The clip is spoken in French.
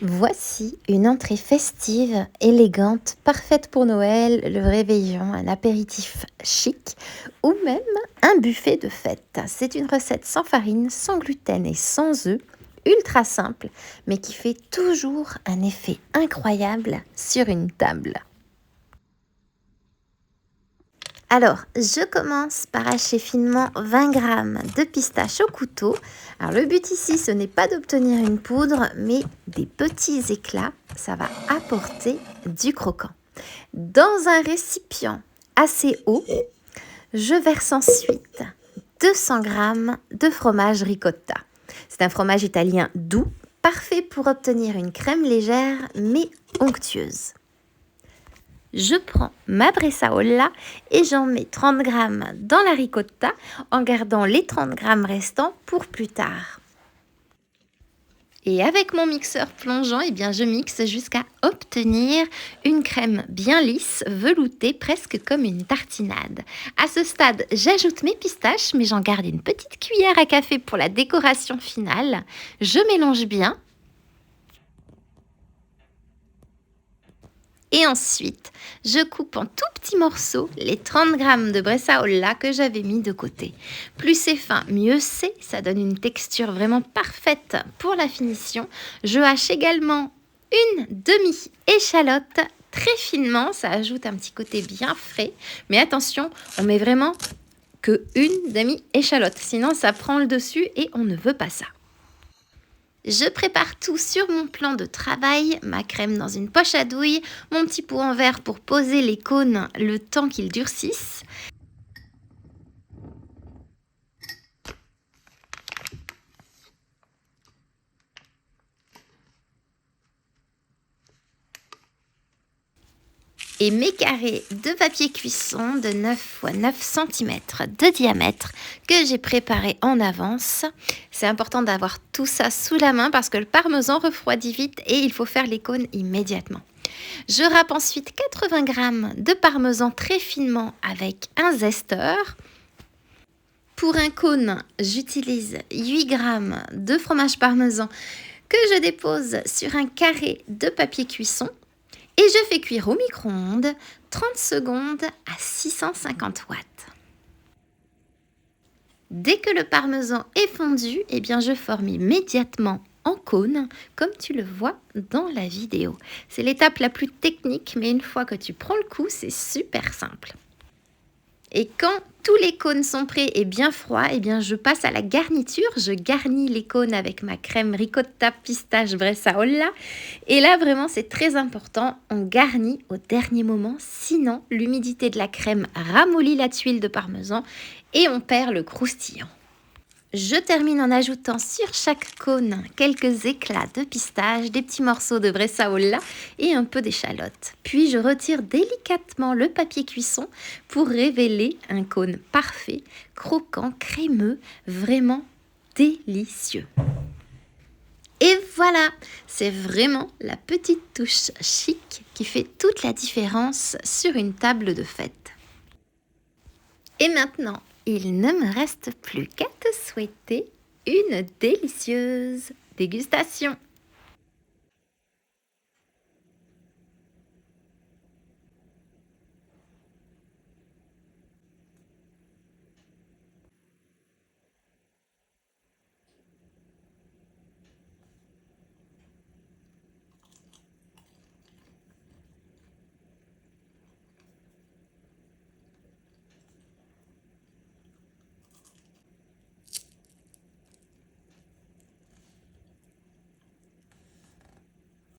Voici une entrée festive, élégante, parfaite pour Noël, le réveillon, un apéritif chic ou même un buffet de fête. C'est une recette sans farine, sans gluten et sans œufs, ultra simple, mais qui fait toujours un effet incroyable sur une table. Alors, je commence par hacher finement 20 g de pistaches au couteau. Alors, le but ici, ce n'est pas d'obtenir une poudre, mais des petits éclats. Ça va apporter du croquant. Dans un récipient assez haut, je verse ensuite 200 g de fromage ricotta. C'est un fromage italien doux, parfait pour obtenir une crème légère mais onctueuse. Je prends ma bresaola et j'en mets 30 g dans la ricotta en gardant les 30 g restants pour plus tard. Et avec mon mixeur plongeant, je mixe jusqu'à obtenir une crème bien lisse, veloutée, presque comme une tartinade. À ce stade, j'ajoute mes pistaches, mais j'en garde une petite cuillère à café pour la décoration finale. Je mélange bien. Et ensuite, je coupe en tout petits morceaux les 30 g de bresaola que j'avais mis de côté. Plus c'est fin, mieux c'est. Ça donne une texture vraiment parfaite pour la finition. Je hache également une demi-échalote très finement. Ça ajoute un petit côté bien frais. Mais attention, on met vraiment que une demi-échalote. Sinon, ça prend le dessus et on ne veut pas ça. Je prépare tout sur mon plan de travail, ma crème dans une poche à douille, mon petit pot en verre pour poser les cônes le temps qu'ils durcissent. Et mes carrés de papier cuisson de 9 x 9 cm de diamètre que j'ai préparé en avance. C'est important d'avoir tout ça sous la main parce que le parmesan refroidit vite et il faut faire les cônes immédiatement. Je râpe ensuite 80 g de parmesan très finement avec un zesteur. Pour un cône, j'utilise 8 g de fromage parmesan que je dépose sur un carré de papier cuisson. Et je fais cuire au micro-ondes 30 secondes à 650 watts. Dès que le parmesan est fondu, je forme immédiatement en cône, comme tu le vois dans la vidéo. C'est l'étape la plus technique, mais une fois que tu prends le coup, c'est super simple. Et quand tous les cônes sont prêts et bien froids, je passe à la garniture. Je garnis les cônes avec ma crème ricotta pistache bresaola. Et là, vraiment, c'est très important. On garnit au dernier moment. Sinon, l'humidité de la crème ramollit la tuile de parmesan et on perd le croustillant. Je termine en ajoutant sur chaque cône quelques éclats de pistache, des petits morceaux de bresaola et un peu d'échalote. Puis je retire délicatement le papier cuisson pour révéler un cône parfait, croquant, crémeux, vraiment délicieux. Et voilà, c'est vraiment la petite touche chic qui fait toute la différence sur une table de fête. Et maintenant, il ne me reste plus qu'à te souhaiter une délicieuse dégustation.